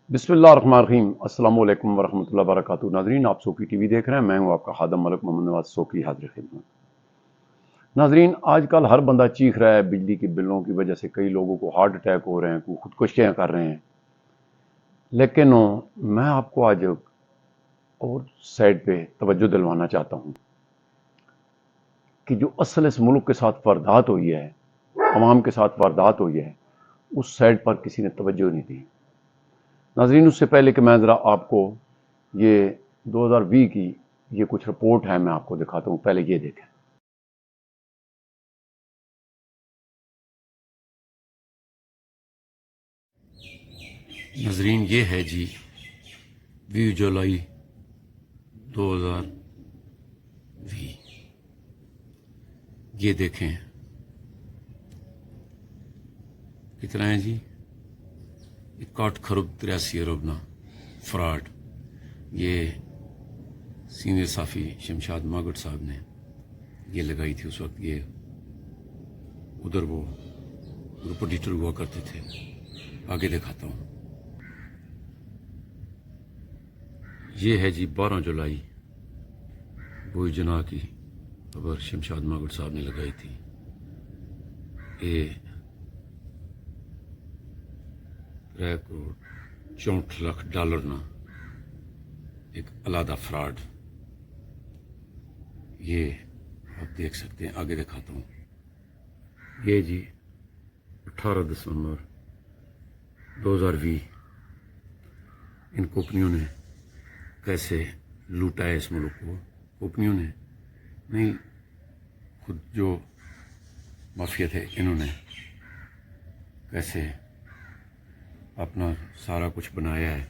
बिस्मिल्लाहिर्रहमानिर्रहीम। अस्सलाम वालेकुम वरहमतुल्लाहि वबरकातुहू। नाजरीन, आप सोकी टीवी देख रहे हैं। मैं हूं आपका खादम मलिक मोहम्मद नवाज सोकी, हाजिर खिदमत। नाजरीन, आजकल हर बंदा चीख रहा है बिजली के बिलों की वजह से। कई लोगों को हार्ट अटैक हो रहे हैं, कोई खुदकुशियां कर रहे हैं। लेकिन मैं आपको आज और साइड पे तवज्जो दिलवाना चाहता हूं कि जो असल इस मुल्क के साथ वारदात हुई है, अवाम के साथ वारदात हुई है, उस साइड पर किसी ने तवज्जो नहीं दी। नाजरीन, उससे पहले कि मैं ज़रा आपको ये 2020 की ये कुछ रिपोर्ट है मैं आपको दिखाता हूँ, पहले ये देखें। नाजरीन, ये है जी 20 जुलाई 2020। ये देखें कितना है जी, 61 खरब 83 अरब ना फ्रॉड। ये सीनियर साफ़ी शमशाद मागट साहब ने ये लगाई थी उस वक्त। ये उधर वो ग्रुप एडिटर हुआ करते थे। आगे दिखाता हूँ। ये है जी 12 जुलाई वो जना की खबर शमशाद मागट साहब ने लगाई थी। ये 3 करोड़ 64 लाख डॉलर ना एक अलादा फ्रॉड। ये आप देख सकते हैं। आगे दिखाता हूँ। ये जी 18 दिसंबर 2020 इन कंपनियों ने कैसे लूटा है इस मुल्क को। कंपनियों ने नहीं, खुद जो माफिया थे इन्होंने कैसे अपना सारा कुछ बनाया है।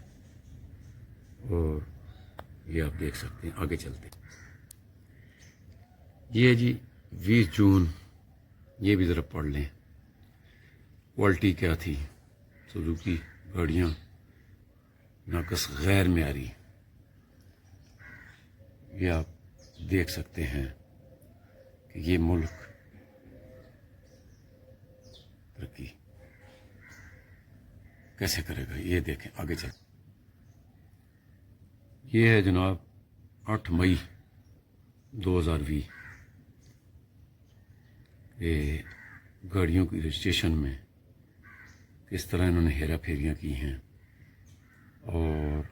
और ये आप देख सकते हैं। आगे चलते हैं। ये है जी 20 जून। ये भी ज़रा पढ़ लें। क्वालिटी क्या थी सुजुकी गाड़ियाँ, नाकस गैर मेयारी। ये आप देख सकते हैं कि ये मुल्क तरक्की कैसे करेगा। ये देखें। आगे चल। ये है जनाब 8 मई 2020। ये गाड़ियों की रजिस्ट्रेशन में किस तरह इन्होंने हेरा फेरियाँ की हैं। और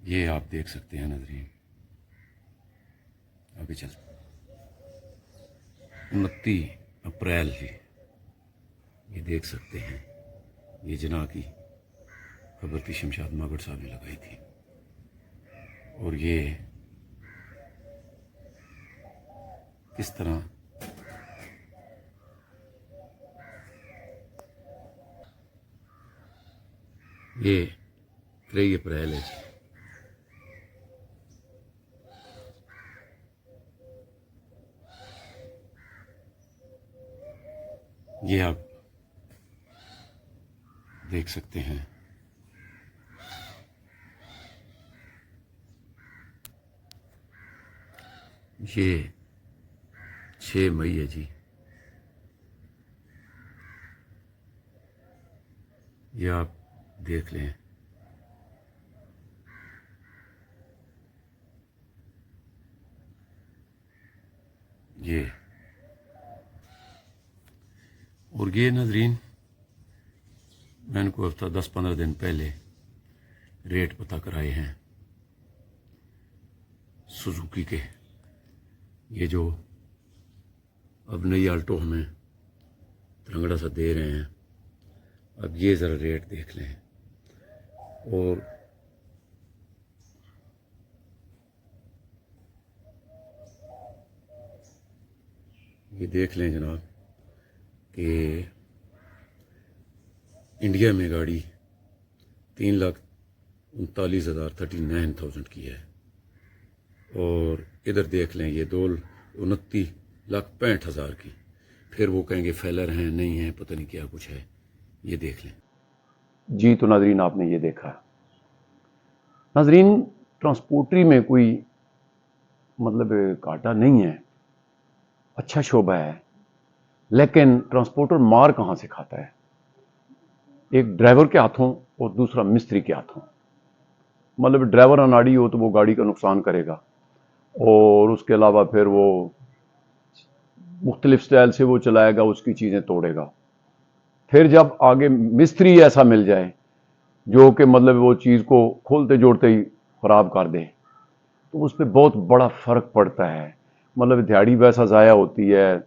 ये आप देख सकते हैं नाज़रीन। आगे चल। 29 अप्रैल की ये देख सकते हैं। ये जना की खबर थी, शमशाद मागट साहब ने लगाई थी। और ये किस तरह ये 3 अप्रैल है। ये आप देख सकते हैं। ये 6 मई है जी। ये आप देख लें। ये और ये नाजरीन, मैं इनको हफ्ता 10-15 दिन पहले रेट पता कराए हैं सुजुकी के। ये जो अब नई आल्टो हमें तिरंगड़ा सा दे रहे हैं, अब ये ज़रा रेट देख लें। और ये देख लें जनाब कि इंडिया में गाड़ी 3,39,000 39,000 की है। और इधर देख लें ये 2,29,65,000 की। फिर वो कहेंगे फेलर हैं, नहीं हैं, पता नहीं क्या कुछ है। ये देख लें जी, तो नाजरीन, आपने ये देखा। नाजरीन, ट्रांसपोर्टरी में कोई मतलब घाटा नहीं है, अच्छा शोबा है। लेकिन ट्रांसपोर्टर मार कहाँ से खाता है? एक ड्राइवर के हाथों और दूसरा मिस्त्री के हाथों। मतलब ड्राइवर अनाड़ी हो तो वो गाड़ी का नुकसान करेगा, और उसके अलावा फिर वो मुख्तलिफ स्टाइल से वो चलाएगा, उसकी चीज़ें तोड़ेगा। फिर जब आगे मिस्त्री ऐसा मिल जाए जो कि मतलब वो चीज़ को खोलते जोड़ते ही ख़राब कर दे, तो उस पर बहुत बड़ा फ़र्क पड़ता है। मतलब दिहाड़ी वैसा ज़ाया होती है,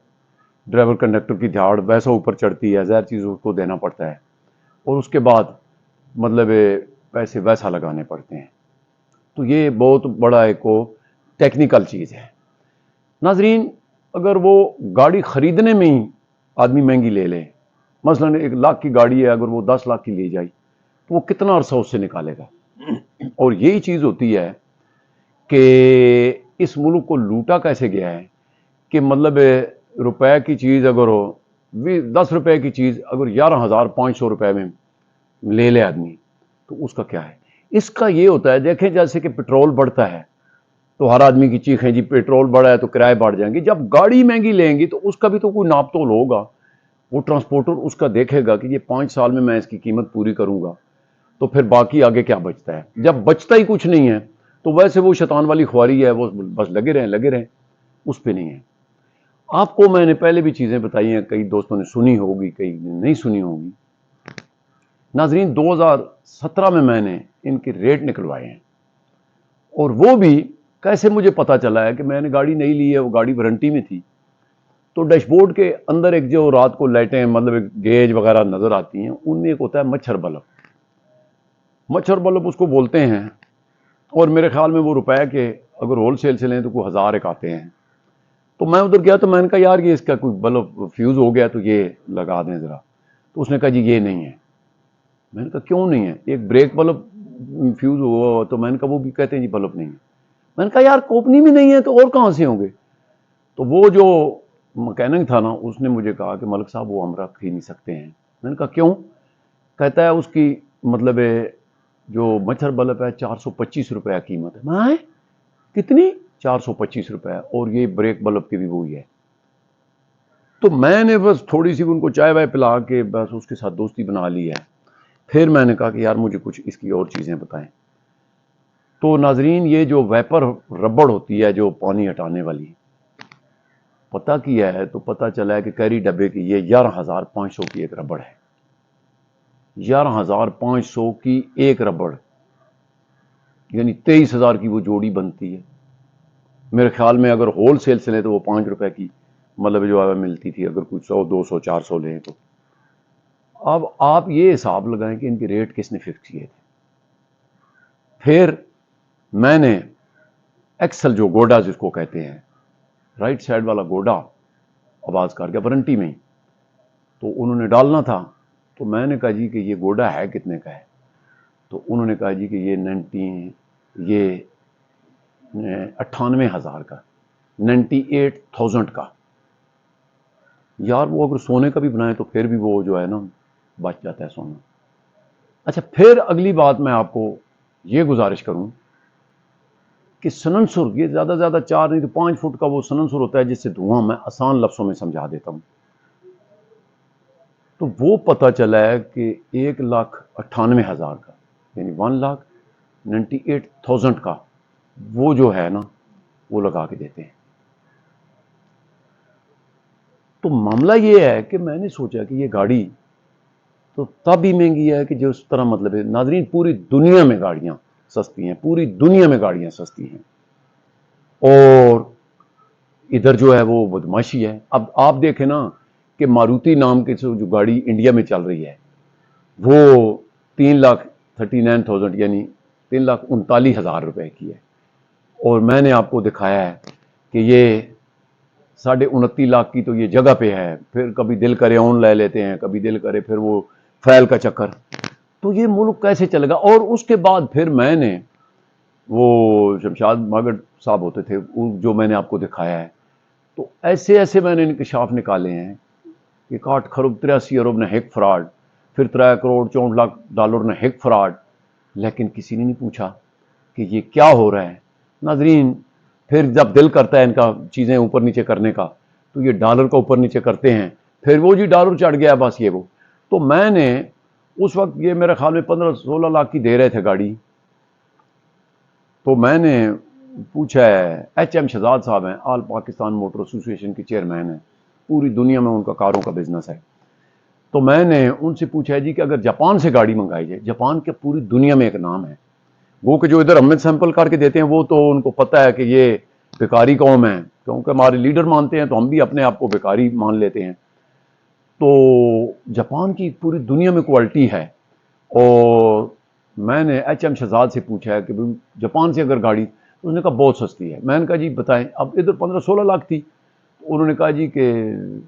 ड्राइवर कंडक्टर की दिहाड़ वैसा ऊपर चढ़ती है, ज़ाहिर चीज़ उसको देना पड़ता है, और उसके बाद मतलब पैसे वैसा लगाने पड़ते हैं। तो ये बहुत बड़ा एक को टेक्निकल चीज़ है। नाजरीन, अगर वो गाड़ी ख़रीदने में ही आदमी महंगी ले ले, मसलन 1 लाख की गाड़ी है, अगर वो 10 लाख की ले जाए तो वो कितना अरसा उससे निकालेगा। और यही चीज़ होती है कि इस मुल्क को लूटा कैसे गया है कि मतलब रुपए की चीज़ अगर हो, 10 रुपए की चीज़ अगर 11,500 रुपए में ले ले आदमी, तो उसका क्या है। इसका ये होता है, देखें जैसे कि पेट्रोल बढ़ता है तो हर आदमी की चीखें जी पेट्रोल बढ़ा है तो किराए बढ़ जाएंगे। जब गाड़ी महंगी लेंगी तो उसका भी तो कोई नाप तोल होगा। वो ट्रांसपोर्टर उसका देखेगा कि ये 5 साल में मैं इसकी कीमत पूरी करूंगा, तो फिर बाकी आगे क्या बचता है। जब बचता ही कुछ नहीं है तो वैसे वो शैतान वाली ख्वारी है, वो बस लगे रहें, उस पर नहीं है। आपको मैंने पहले भी चीज़ें बताई हैं, कई दोस्तों ने सुनी होगी, कई ने नहीं सुनी होगी। नाजरीन, 2017 में मैंने इनके रेट निकलवाए हैं, और वो भी कैसे मुझे पता चला है कि मैंने गाड़ी नहीं ली है, वो गाड़ी वारंटी में थी। तो डैशबोर्ड के अंदर एक जो रात को लाइटें मतलब एक गेज वगैरह नज़र आती हैं, उनमें एक होता है मच्छर बल्ब। मच्छर बल्ब उसको बोलते हैं, और मेरे ख्याल में वो रुपए के अगर होल सेल से लें तो कोई 1000 एक आते हैं। तो मैं उधर गया तो मैंने कहा यार ये इसका कोई बल्ब फ्यूज़ हो गया तो ये लगा दें ज़रा। तो उसने कहा जी ये नहीं है। मैंने कहा क्यों नहीं है, एक ब्रेक बल्ब फ्यूज़ हुआ। तो मैंने कहा वो भी कहते हैं जी बल्ब नहीं है। मैंने कहा यार कंपनी में नहीं है तो और कहाँ से होंगे। तो वो जो मैकेनिक था ना, उसने मुझे कहा कि मलिक साहब वो हम रख ही नहीं सकते हैं। मैंने कहा क्यों। कहता है उसकी मतलब जो मच्छर बल्ब है 425 रुपये कीमत है। मैं कितनी, 425 रुपये, और ये ब्रेक बल्ब की भी वही है। तो मैंने बस थोड़ी सी उनको चाय वाय पिला के बस उसके साथ दोस्ती बना ली है। फिर मैंने कहा कि यार मुझे कुछ इसकी और चीज़ें बताएं। तो नाजरीन, ये जो वेपर रबड़ होती है जो पानी हटाने वाली, पता किया है तो पता चला है कि कैरी डब्बे की ये 11,500 की एक रबड़ है। 11,500 की एक रबड़, यानी 23,000 की वो जोड़ी बनती है। मेरे ख्याल में अगर होल सेल से लें तो वो 5 रुपए की मतलब जो है मिलती थी, अगर कुछ 100 200 400 लें तो। अब आप ये हिसाब लगाएं कि इनके रेट किसने फिक्स किए थे। फिर मैंने एक्सल जो गोडा जिसको कहते हैं, राइट साइड वाला गोडा आवाज़ कर गया वारंटी में ही, तो उन्होंने डालना था। तो मैंने कहा जी कि ये गोडा है कितने का है। तो उन्होंने कहा जी कि ये 98,000 का, 98,000 का। यार वो अगर सोने का भी बनाए तो फिर भी वो जो है ना बच जाता है सोना। अच्छा, फिर अगली बात मैं आपको ये गुजारिश करूं कि सननसुर, ये ज़्यादा से ज़्यादा 4 नहीं तो 5 फुट का वो सननसुर होता है जिससे धुआं, मैं आसान लफ्ज़ों में समझा देता हूँ। तो वो पता चला है कि 1,98,000 का, यानी 1,98,000 का वो जो है ना वो लगा के देते हैं। तो मामला ये है कि मैंने सोचा कि ये गाड़ी तो तब ही महंगी है कि जो उस तरह मतलब है। नाजरीन, पूरी दुनिया में गाड़ियाँ सस्ती हैं, पूरी दुनिया में गाड़ियाँ सस्ती हैं, और इधर जो है वो बदमाशी है। अब आप देखें ना कि मारुति नाम की जो गाड़ी इंडिया में चल रही है वो 3,39,000 यानी 3,39,000 रुपए की है, और मैंने आपको दिखाया है कि ये 29.5 लाख की तो ये जगह पे है। फिर कभी दिल करे ऑन ले लेते हैं, कभी दिल करे फिर वो फैल का चक्कर। तो ये मुल्क कैसे चलेगा। और उसके बाद फिर मैंने वो शमशाद मागड़ साहब होते थे जो मैंने आपको दिखाया है, तो ऐसे ऐसे मैंने इंकशाफ निकाले हैं कि 8 खरब 83 अरब ने हिक फ्रॉड, फिर 3 करोड़ 64 लाख डॉलर ने हिक फ्रॉड, लेकिन किसी ने नहीं पूछा कि ये क्या हो रहा है। नाजरीन, फिर जब दिल करता है इनका चीज़ें ऊपर नीचे करने का तो ये डॉलर का ऊपर नीचे करते हैं, फिर वो जी डॉलर चढ़ गया बस ये वो। तो मैंने उस वक्त ये मेरे ख्याल में 15-16 लाख की दे रहे थे गाड़ी। तो मैंने पूछा है, HM शहजाद साहब हैं, ऑल पाकिस्तान मोटर एसोसिएशन के चेयरमैन हैं, पूरी दुनिया में उनका कारों का बिजनेस है। तो मैंने उनसे पूछा है जी कि अगर जापान से गाड़ी मंगाई जाए, जापान के पूरी दुनिया में एक नाम है, वो कि जो इधर हमें सैंपल करके देते हैं वो तो उनको पता है कि ये बेकारी कौम है, क्योंकि हमारे लीडर मानते हैं तो हम भी अपने आप को बेकारी मान लेते हैं। तो जापान की पूरी दुनिया में क्वालिटी है। और मैंने HM शहजाद से पूछा है कि भाई जापान से अगर गाड़ी, तो उसने कहा बहुत सस्ती है। मैंने कहा जी बताएं, अब इधर 15-16 लाख थी। उन्होंने कहा जी कि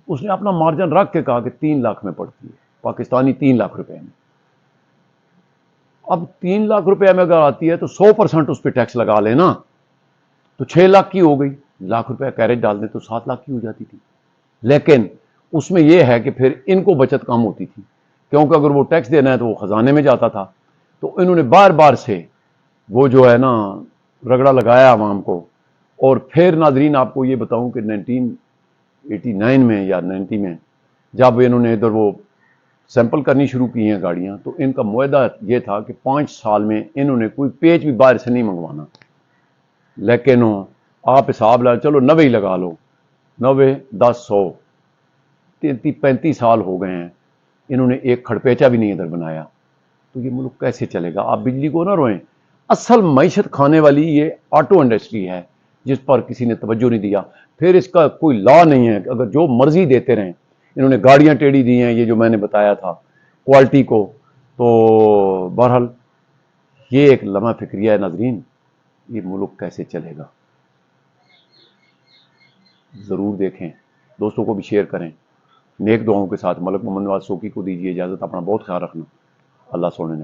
उसने अपना मार्जिन रख के कहा कि 3 लाख में पड़ती है, पाकिस्तानी 3 लाख रुपए में। अब 3 लाख रुपए में अगर आती है तो 100% उस पर टैक्स लगा लेना तो 6 लाख की हो गई। लाख रुपए कैरेज डाल दें तो 7 लाख की हो जाती थी। लेकिन उसमें यह है कि फिर इनको बचत कम होती थी, क्योंकि अगर वो टैक्स देना है तो वो खजाने में जाता था। तो इन्होंने बार बार से वो जो है ना रगड़ा लगाया आवाम को। और फिर नाजरीन आपको ये बताऊं कि 1989 में या 90 में जब इन्होंने इधर वो सैंपल करनी शुरू की हैं गाड़ियां, तो इनका मुआहदा ये था कि 5 साल में इन्होंने कोई पेच भी बाहर से नहीं मंगवाना। लेकिन आप हिसाब ला चलो 90 ही लगा लो, 90, 10, 100, 33-35 साल हो गए हैं, इन्होंने एक खड़पेचा भी नहीं इधर बनाया। तो ये मुल्क कैसे चलेगा? आप बिजली को ना रोएं, असल मईशत खाने वाली ये ऑटो इंडस्ट्री है जिस पर किसी ने तवज्जो नहीं दिया। फिर इसका कोई लॉ नहीं है, अगर जो मर्जी देते रहें। इन्होंने गाड़ियां टेढ़ी दी हैं, ये जो मैंने बताया था क्वालिटी को। तो बहरहाल ये एक लम्हा फिक्रिया है नाजरीन, ये मुल्क कैसे चलेगा? ज़रूर देखें, दोस्तों को भी शेयर करें। नेक दुआओं के साथ मलक मोहम्मद नवाज सोकी को दीजिए इजाज़त। अपना बहुत ख्याल रखना। अल्लाह सोने ने